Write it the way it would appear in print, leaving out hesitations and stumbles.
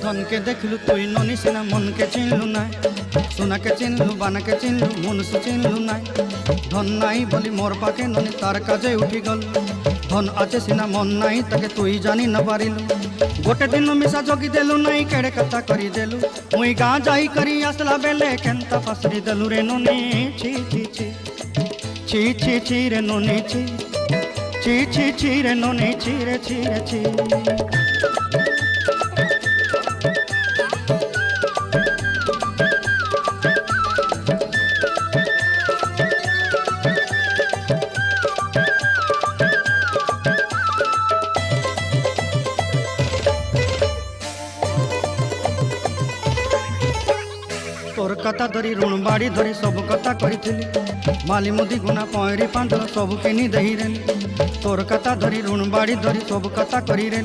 धन के देखलु तुई ननी सिना मन के चिन्हलु ना सोना के चिन्हलु बाना के चिन्हलु मुनसु चिन्हलु ना धन नाई बोली मोर पाके ननी तार काजे उठी गल धन आचे सिना मन नाई ताके तुई जानी न पारिलु गोटे दिन मिसा जगी देलु नाई केड़े कथा करी देलु मुई गाँ जाई करी आसला बेले केंता फासरी देलु रे ननी छी छी छी छी छी छी रे ननी छी छी छी छी रे ननी छी रे छी रे छी। तोर कथा धरी ऋण बाड़ी धरी सब कथा करी माली मुदी गुना पहरी पांडल सब किनी दही रे तोर कथा धरी ऋण बाड़ी धरी सब कथा करी रे।